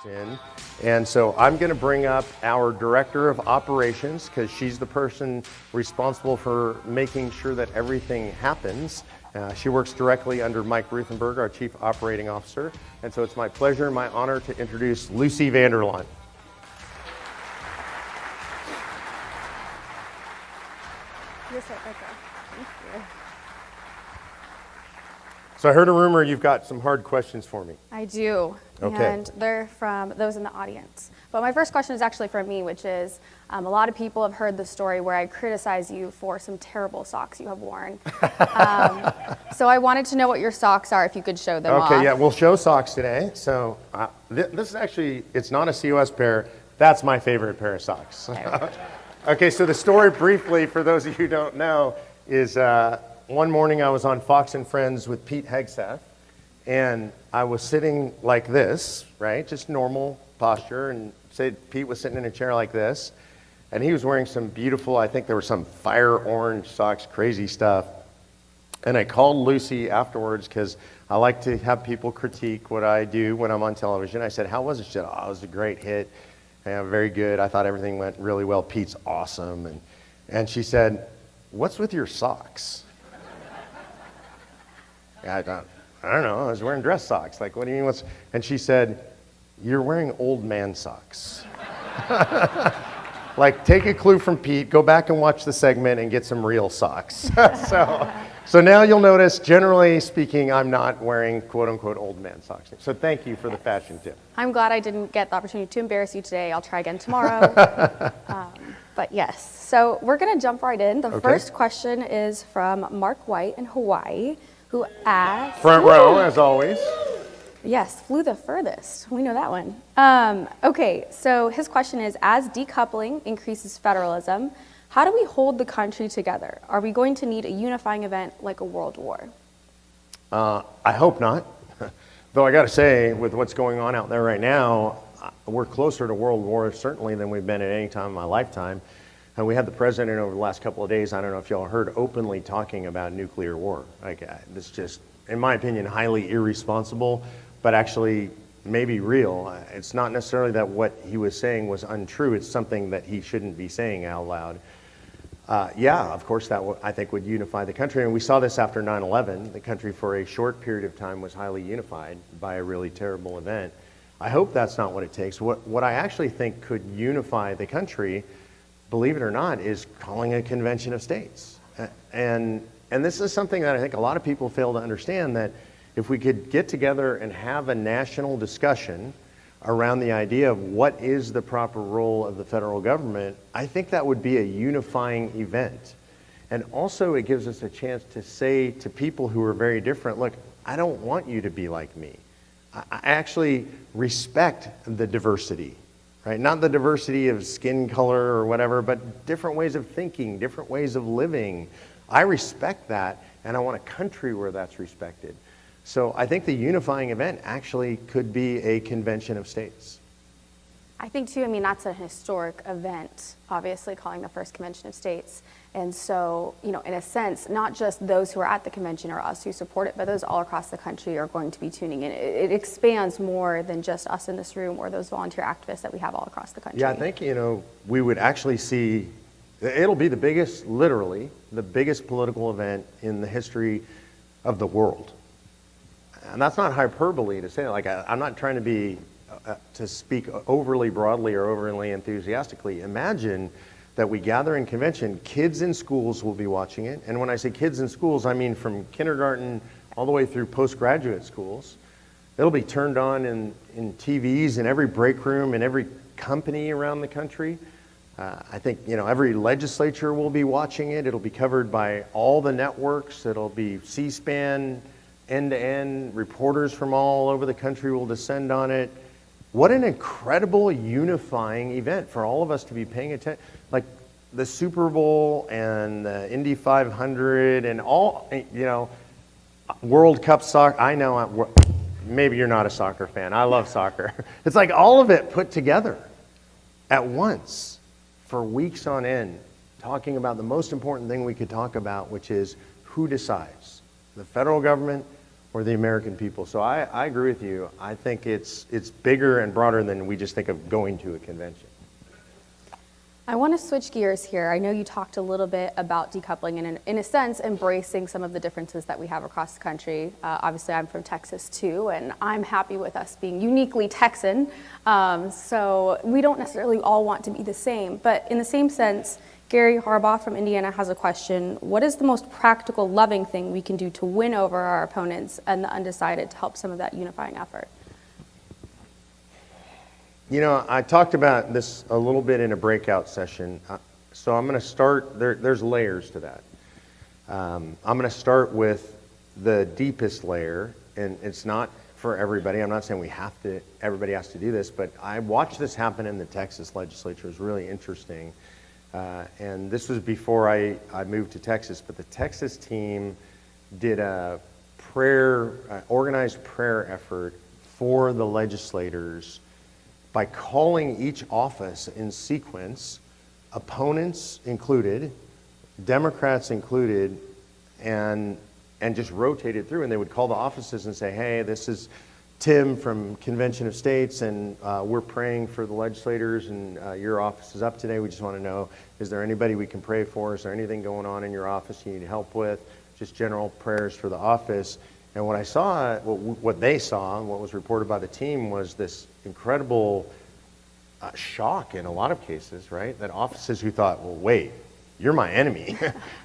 in. And so I'm going to bring up our director of operations because she's the person responsible for making sure that everything happens. She works directly under Mike Ruthenberg, our chief operating officer. And so it's my pleasure and my honor to introduce Lucy Vanderlaan. Yes, Becca. Thank you. So I heard a rumor you've got some hard questions for me. I do. Okay. And they're from those in the audience. But my first question is actually from me, which is a lot of people have heard the story where I criticize you for some terrible socks you have worn. So I wanted to know what your socks are, if you could show them off. Okay, yeah, we'll show socks today. So this is actually, it's not a COS pair. That's my favorite pair of socks. Okay, so the story briefly, for those of you who don't know, is one morning I was on Fox and Friends with Pete Hegseth, and I was sitting like this, right? Just normal posture, and Pete was sitting in a chair like this, and he was wearing some beautiful, I think there were some fire orange socks, crazy stuff. And I called Lucy afterwards because I like to have people critique what I do when I'm on television. I said, how was it? She said, oh, it was a great hit. Yeah, very good. I thought everything went really well. Pete's awesome. And she said, what's with your socks? I don't know. I was wearing dress socks. Like, what do you mean? And she said, you're wearing old man socks. Like, take a clue from Pete, go back and watch the segment and get some real socks. So now you'll notice, generally speaking, I'm not wearing quote unquote old man socks. So thank you for the fashion tip. I'm glad I didn't get the opportunity to embarrass you today. I'll try again tomorrow. But yes, so we're going to jump right in. The first question is from Mark White in Hawaii, who asked... Front row, as always. Yes, flew the furthest. We know that one. Okay, so his question is, as decoupling increases federalism, how do we hold the country together? Are we going to need a unifying event like a world war? I hope not. Though I got to say, with what's going on out there right now, we're closer to world war certainly than we've been at any time in my lifetime. And we had the president over the last couple of days, I don't know if y'all heard, openly talking about nuclear war. Like, this is just, in my opinion, highly irresponsible, but actually maybe real. It's not necessarily that what he was saying was untrue. It's something that he shouldn't be saying out loud. Yeah, of course, that I think would unify the country. And we saw this after 9/11. The country for a short period of time was highly unified by a really terrible event. I hope that's not what it takes. What I actually think could unify the country, believe it or not, is calling a convention of states. And this is something that I think a lot of people fail to understand, that if we could get together and have a national discussion around the idea of what is the proper role of the federal government, I think that would be a unifying event. And also it gives us a chance to say to people who are very different, look, I don't want you to be like me. I actually respect the diversity, right? Not the diversity of skin color or whatever, but different ways of thinking, different ways of living. I respect that, and I want a country where that's respected. So I think the unifying event actually could be a convention of states. I think too, I mean, that's a historic event, obviously calling the first convention of states. And so, you know, in a sense, not just those who are at the convention or us who support it, but those all across the country are going to be tuning in. It expands more than just us in this room or those volunteer activists that we have all across the country. Yeah, I think, you know, we would actually see, it'll be the biggest, literally, the biggest political event in the history of the world. And that's not hyperbole to say, like, I'm not trying to be, to speak overly broadly or overly enthusiastically. Imagine that we gather in convention, kids in schools will be watching it. And when I say kids in schools, I mean from kindergarten all the way through postgraduate schools. It'll be turned on in TVs in every break room, in every company around the country. I think, you know, every legislature will be watching it. It'll be covered by all the networks. It'll be C-SPAN, end-to-end. Reporters from all over the country will descend on it. What an incredible unifying event for all of us to be paying attention. Like the Super Bowl and the Indy 500 and all, you know, World Cup soccer. I know, maybe you're not a soccer fan. I love soccer. It's like all of it put together at once for weeks on end, talking about the most important thing we could talk about, which is who decides, the federal government or the American people. So I agree with you. I think it's bigger and broader than we just think of going to a convention. I want to switch gears here. I know you talked a little bit about decoupling and, in a sense, embracing some of the differences that we have across the country. Obviously, I'm from Texas, too, and I'm happy with us being uniquely Texan. So we don't necessarily all want to be the same. But in the same sense, Gary Harbaugh from Indiana has a question. What is the most practical, loving thing we can do to win over our opponents and the undecided to help some of that unifying effort? You know, I talked about this a little bit in a breakout session, so I'm going to start, there's layers to that. I'm going to start with the deepest layer, and it's not for everybody. I'm not saying everybody has to do this, but I watched this happen in the Texas legislature. It was really interesting. And this was before I moved to Texas, but the Texas team did a organized prayer effort for the legislators by calling each office in sequence, opponents included, Democrats included, and just rotated through. And they would call the offices and say, hey, this is Tim from Convention of States, and we're praying for the legislators, and your office is up today. We just want to know, is there anybody we can pray for? Is there anything going on in your office you need help with? Just general prayers for the office. And what I saw, what they saw, what was reported by the team was this incredible shock in a lot of cases, right? That offices who thought, well, wait, you're my enemy.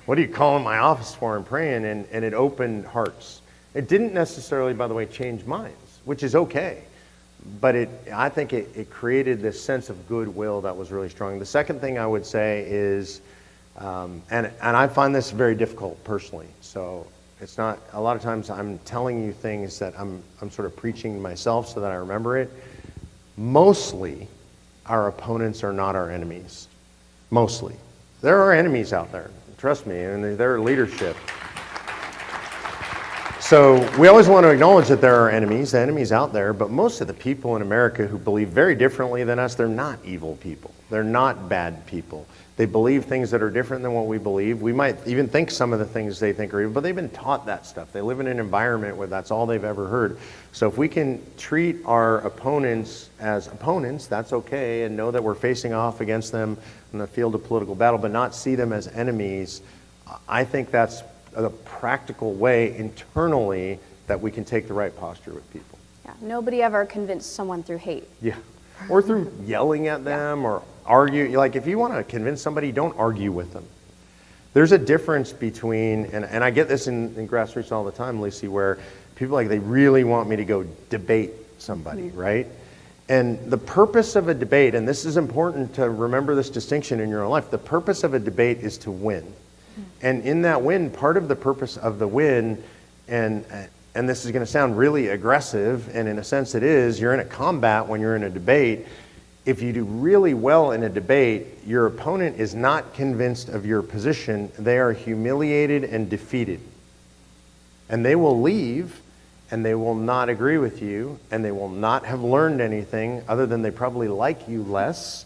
What are you calling my office for and praying? And it opened hearts. It didn't necessarily, by the way, change minds, which is okay. But I think it created this sense of goodwill that was really strong. The second thing I would say is, and I find this very difficult personally, so it's not, a lot of times I'm telling you things that I'm sort of preaching to myself so that I remember it. Mostly, our opponents are not our enemies. Mostly. There are enemies out there, trust me, and they're leadership. So we always want to acknowledge that there are enemies, the enemies out there, but most of the people in America who believe very differently than us, they're not evil people. They're not bad people. They believe things that are different than what we believe. We might even think some of the things they think are evil, but they've been taught that stuff. They live in an environment where that's all they've ever heard. So if we can treat our opponents as opponents, that's okay, and know that we're facing off against them in the field of political battle, but not see them as enemies, I think that's a practical way internally that we can take the right posture with people. Yeah, nobody ever convinced someone through hate. Yeah, or through yelling at them or argue. Like if you want to convince somebody, don't argue with them. There's a difference between, and I get this in grassroots all the time, Lucy, where people they really want me to go debate somebody, right? And the purpose of a debate, and this is important to remember this distinction in your own life, the purpose of a debate is to win. And in that win, part of the purpose of the win, and this is going to sound really aggressive, and in a sense it is, you're in a combat when you're in a debate. If you do really well in a debate, your opponent is not convinced of your position. They are humiliated and defeated. And they will leave, and they will not agree with you, and they will not have learned anything other than they probably like you less,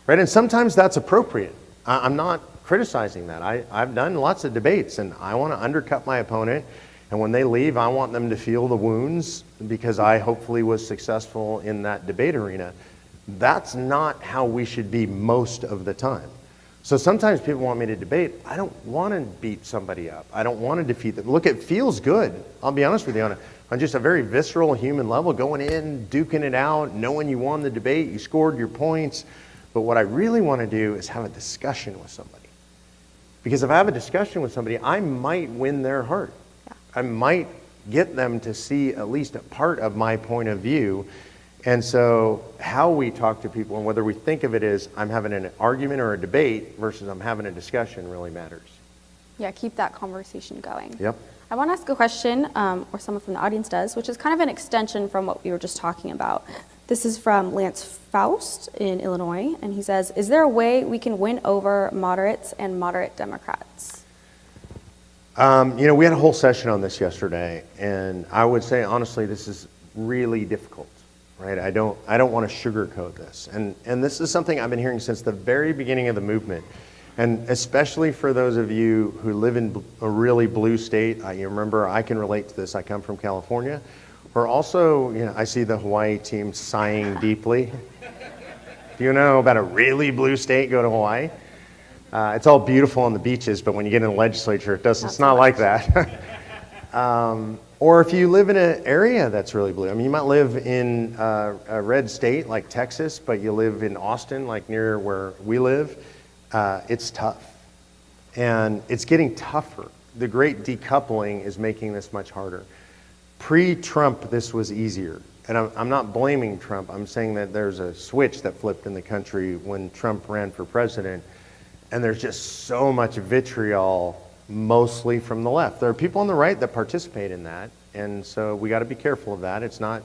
right? And sometimes that's appropriate. I'm not criticizing that. I've done lots of debates, and I want to undercut my opponent, and when they leave, I want them to feel the wounds because I hopefully was successful in that debate arena. That's not how we should be most of the time. So sometimes people want me to debate. I don't want to beat somebody up. I don't want to defeat them. Look, it feels good. I'll be honest with you, on just a very visceral human level, going in, duking it out, knowing you won the debate, you scored your points. But what I really want to do is have a discussion with somebody. Because if I have a discussion with somebody, I might win their heart. Yeah. I might get them to see at least a part of my point of view. And so how we talk to people and whether we think of it as I'm having an argument or a debate versus I'm having a discussion really matters. Yeah, keep that conversation going. Yep. I want to ask a question, or someone from the audience does, which is kind of an extension from what we were just talking about. This is from Lance Faust in Illinois, and he says, is there a way we can win over moderates and moderate Democrats? We had a whole session on this yesterday, and I would say, honestly, this is really difficult, right? I don't want to sugarcoat this. And this is something I've been hearing since the very beginning of the movement. And especially for those of you who live in a really blue state, you remember I can relate to this. I come from California. Or also, I see the Hawaii team sighing deeply. Do you know about a really blue state? Go to Hawaii. It's all beautiful on the beaches, but when you get in the legislature, it's not like that. Or if you live in an area that's really blue. I mean, you might live in a red state like Texas, but you live in Austin, like near where we live. It's tough. And it's getting tougher. The great decoupling is making this much harder. Pre-Trump, this was easier. And I'm not blaming Trump. I'm saying that there's a switch that flipped in the country when Trump ran for president. And there's just so much vitriol, mostly from the left. There are people on the right that participate in that. And so we got to be careful of that. It's not,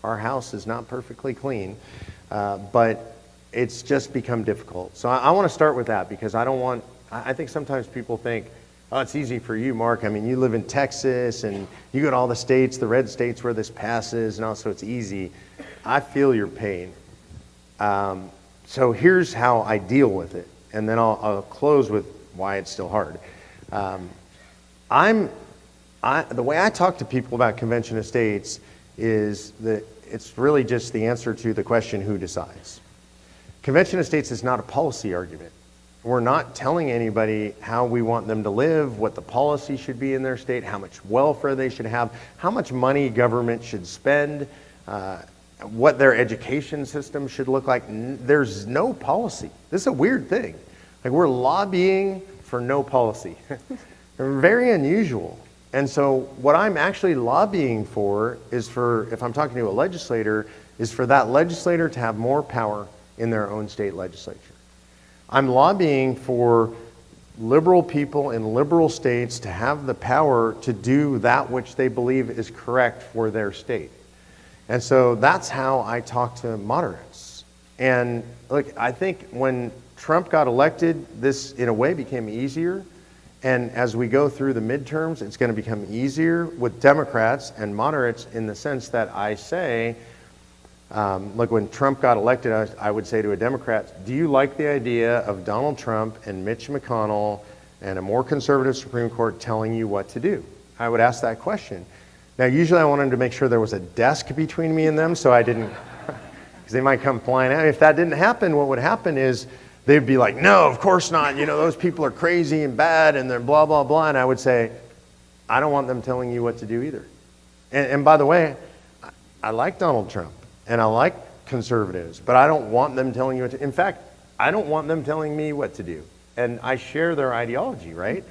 our house is not perfectly clean. But it's just become difficult. So I want to start with that because I think sometimes people think, oh, it's easy for you, Mark. I mean, you live in Texas and you go to all the states, the red states where this passes, and also it's easy. I feel your pain. So here's how I deal with it. And then I'll close with why it's still hard. The way I talk to people about convention of states is that it's really just the answer to the question, who decides? Convention of states is not a policy argument. We're not telling anybody how we want them to live, what the policy should be in their state, how much welfare they should have, how much money government should spend, what their education system should look like. There's no policy. This is a weird thing. Like, we're lobbying for no policy. Very unusual. And so what I'm actually lobbying for is if I'm talking to a legislator, is for that legislator to have more power in their own state legislature. I'm lobbying for liberal people in liberal states to have the power to do that which they believe is correct for their state. And so that's how I talk to moderates. And look, I think when Trump got elected, this in a way became easier. And as we go through the midterms, it's going to become easier with Democrats and moderates in the sense that I say, look, when Trump got elected, I would say to a Democrat, do you like the idea of Donald Trump and Mitch McConnell and a more conservative Supreme Court telling you what to do? I would ask that question. Now, usually I wanted to make sure there was a desk between me and them so I didn't, because they might come flying out. If that didn't happen, what would happen is they'd be like, no, of course not. Those people are crazy and bad and they're blah, blah, blah. And I would say, I don't want them telling you what to do either. And by the way, I like Donald Trump. And I like conservatives, but I don't want them telling you what to. In fact, I don't want them telling me what to do. And I share their ideology, right?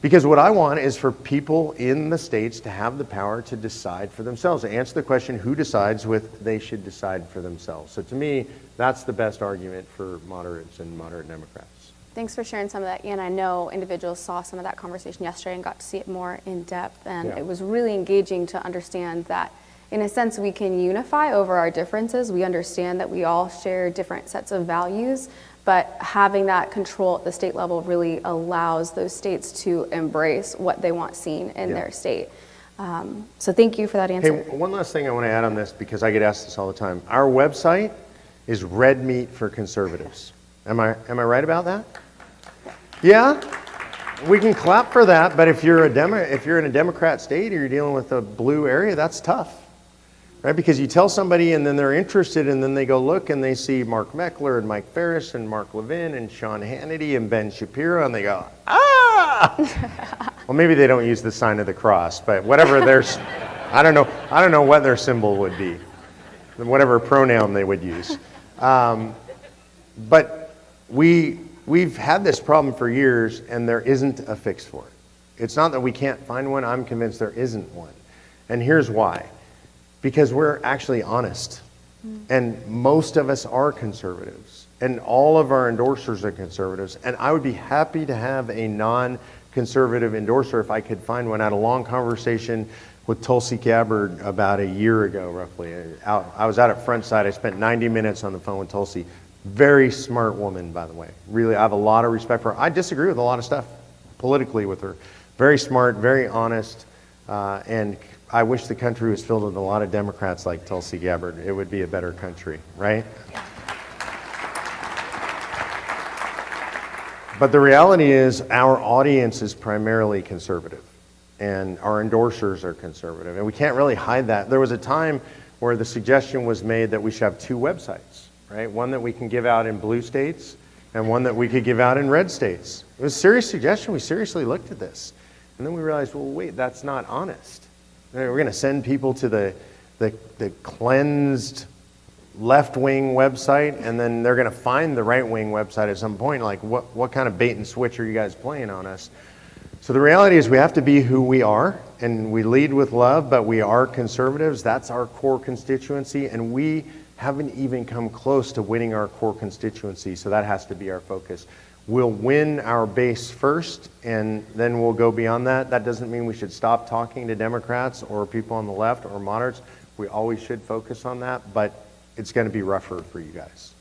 Because what I want is for people in the states to have the power to decide for themselves, to answer the question, who decides with they should decide for themselves. So to me, that's the best argument for moderates and moderate Democrats. Thanks for sharing some of that, Ian. I know individuals saw some of that conversation yesterday and got to see it more in depth. And It was really engaging to understand that in a sense, we can unify over our differences. We understand that we all share different sets of values, but having that control at the state level really allows those states to embrace what they want seen in their state. So thank you for that answer. Hey, one last thing I want to add on this, because I get asked this all the time. Our website is red meat for conservatives. Am I right about that? Yeah? We can clap for that, but if you're in a Democrat state or you're dealing with a blue area, that's tough. Right? Because you tell somebody and then they're interested and then they go look and they see Mark Meckler and Mike Ferris and Mark Levin and Sean Hannity and Ben Shapiro and they go, ah! Well, maybe they don't use the sign of the cross, but whatever I don't know what their symbol would be, whatever pronoun they would use. But we've had this problem for years and there isn't a fix for it. It's not that we can't find one, I'm convinced there isn't one. And here's why. Because we're actually honest. And most of us are conservatives. And all of our endorsers are conservatives. And I would be happy to have a non-conservative endorser if I could find one. I had a long conversation with Tulsi Gabbard about a year ago, roughly. I was out at Frontside. I spent 90 minutes on the phone with Tulsi. Very smart woman, by the way. Really, I have a lot of respect for her. I disagree with a lot of stuff politically with her. Very smart, very honest, and I wish the country was filled with a lot of Democrats like Tulsi Gabbard. It would be a better country, right? But the reality is our audience is primarily conservative, and our endorsers are conservative, and we can't really hide that. There was a time where the suggestion was made that we should have two websites, right? One that we can give out in blue states and one that we could give out in red states. It was a serious suggestion. We seriously looked at this. And then we realized, well, wait, that's not honest. We're going to send people to the cleansed left-wing website, and then they're going to find the right-wing website at some point. Like, what kind of bait and switch are you guys playing on us? So the reality is we have to be who we are, and we lead with love, but we are conservatives. That's our core constituency, and we haven't even come close to winning our core constituency, so that has to be our focus. We'll win our base first, and then we'll go beyond that. That doesn't mean we should stop talking to Democrats or people on the left or moderates. We always should focus on that, but it's going to be rougher for you guys.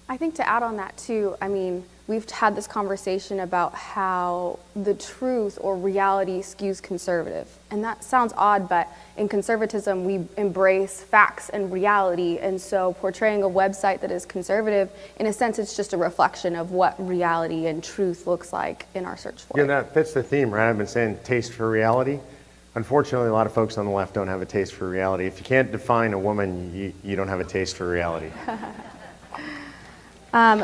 I think to add on that too, I mean, we've had this conversation about how the truth or reality skews conservative. And that sounds odd, but in conservatism, we embrace facts and reality. And so portraying a website that is conservative, in a sense, it's just a reflection of what reality and truth looks like in our search for Yeah, it. that fits the theme, right? I've been saying taste for reality. Unfortunately, a lot of folks on the left don't have a taste for reality. If you can't define a woman, you don't have a taste for reality.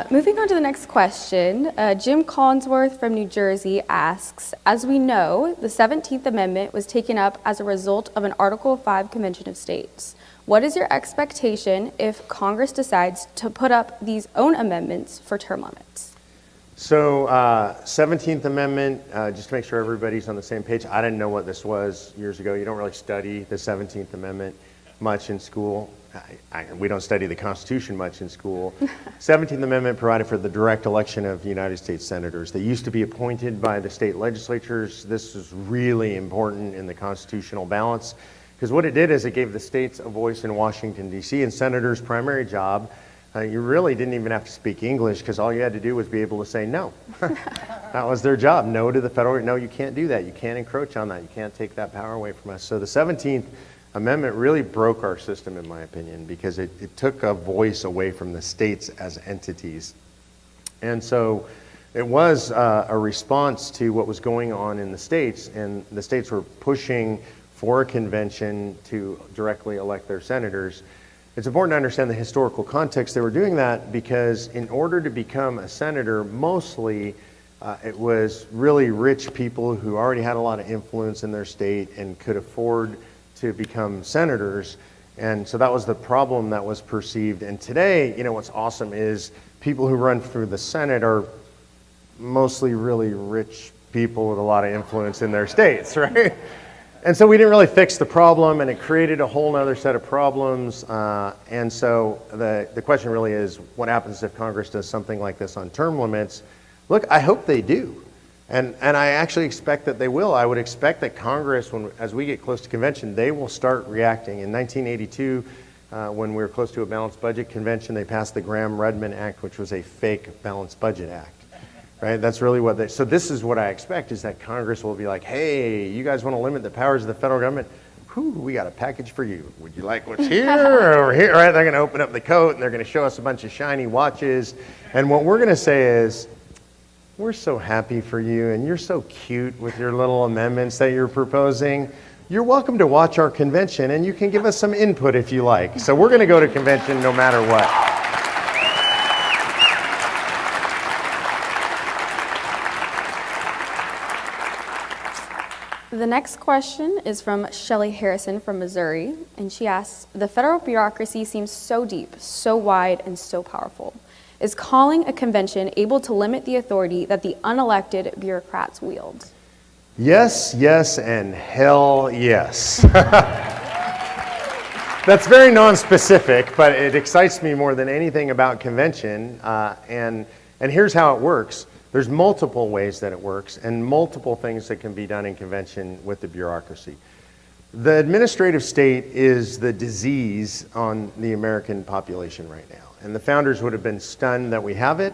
Moving on to the next question, Jim Collinsworth from New Jersey asks, as we know, the 17th Amendment was taken up as a result of an Article 5 Convention of States. What is your expectation if Congress decides to put up these own amendments for term limits? So, 17th Amendment, just to make sure everybody's on the same page, I didn't know what this was years ago. You don't really study the 17th Amendment much in school. We don't study the Constitution much in school. 17th Amendment provided for the direct election of United States senators. They used to be appointed by the state legislatures. This is really important in the constitutional balance, because what it did is it gave the states a voice in Washington, D.C., and senators' primary job, you really didn't even have to speak English, because all you had to do was be able to say no. That was their job. No to the federal, no, you can't do that. You can't encroach on that. You can't take that power away from us. So the 17th Amendment really broke our system, in my opinion, because it took a voice away from the states as entities. And so it was a response to what was going on in the states, and the states were pushing for a convention to directly elect their senators. It's important to understand the historical context. They were doing that because in order to become a senator, mostly it was really rich people who already had a lot of influence in their state and could afford to become senators. And so that was the problem that was perceived. And today, you know, what's awesome is people who run through the Senate are mostly really rich people with a lot of influence in their states, right? And so we didn't really fix the problem, and it created a whole other set of problems. And so the question really is, what happens if Congress does something like this on term limits? Look, I hope they do. And I actually expect that they will. I would expect that Congress, as we get close to convention, they will start reacting. In 1982, when we were close to a balanced budget convention, they passed the Gramm-Rudman Act, which was a fake balanced budget act. Right? That's really what they, so this is what I expect, is that Congress will be like, hey, you guys want to limit the powers of the federal government? Whew, we got a package for you. Would you like what's here or over here? Right? They're going to open up the coat and they're going to show us a bunch of shiny watches. And what we're going to say is, we're so happy for you, and you're so cute with your little amendments that you're proposing. You're welcome to watch our convention, and you can give us some input if you like. So we're going to go to convention no matter what. The next question is from Shelley Harrison from Missouri, and she asks, the federal bureaucracy seems so deep, so wide, and so powerful. Is calling a convention able to limit the authority that the unelected bureaucrats wield? Yes, yes, and hell yes. That's very non-specific, but it excites me more than anything about convention. And here's how it works. There's multiple ways that it works, and multiple things that can be done in convention with the bureaucracy. The administrative state is the disease on the American population right now. And the founders would have been stunned that we have it.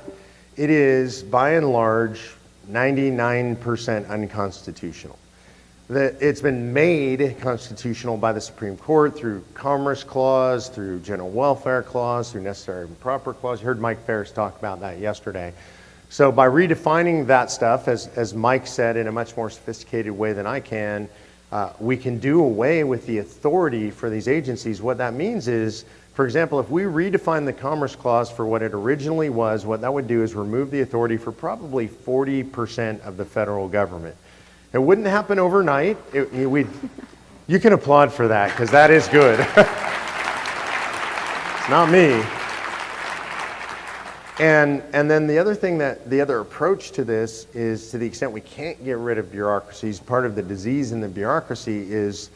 It is, by and large, 99% unconstitutional. It's been made constitutional by the Supreme Court through Commerce Clause, through General Welfare Clause, through Necessary and Proper Clause. You heard Mike Ferris talk about that yesterday. So by redefining that stuff, as Mike said, in a much more sophisticated way than I can, we can do away with the authority for these agencies. What that means is, for example, if we redefine the Commerce Clause for what it originally was, what that would do is remove the authority for probably 40% of the federal government. It wouldn't happen overnight. You can applaud for that, because that is good. It's not me. And then the other approach to this is, to the extent we can't get rid of bureaucracies, part of the disease in the bureaucracy is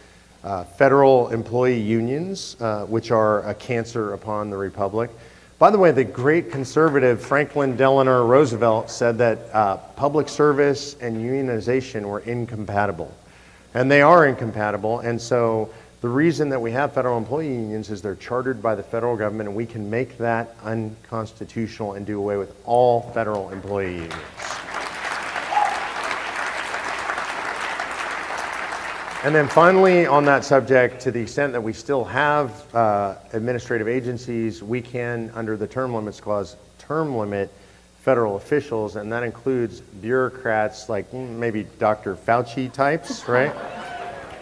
federal employee unions, which are a cancer upon the republic. By the way, the great conservative Franklin Delano Roosevelt said that public service and unionization were incompatible. And they are incompatible, and so the reason that we have federal employee unions is they're chartered by the federal government, and we can make that unconstitutional and do away with all federal employee unions. And then finally, on that subject, to the extent that we still have administrative agencies, we can, under the Term Limits Clause, term limit federal officials, and that includes bureaucrats like maybe Dr. Fauci types, right?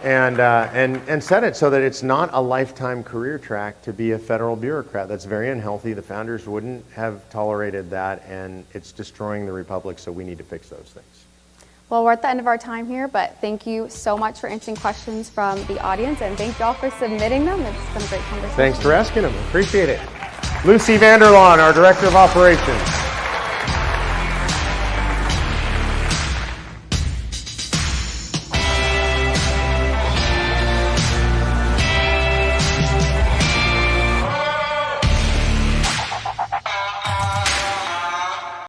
And set it so that it's not a lifetime career track to be a federal bureaucrat. That's very unhealthy. The founders wouldn't have tolerated that, and it's destroying the republic, so we need to fix those things. Well, we're at the end of our time here, but thank you so much for answering questions from the audience, and thank you all for submitting them. It's been a great conversation. Thanks for asking them. Appreciate it. Lucy Vanderlaan, our Director of Operations.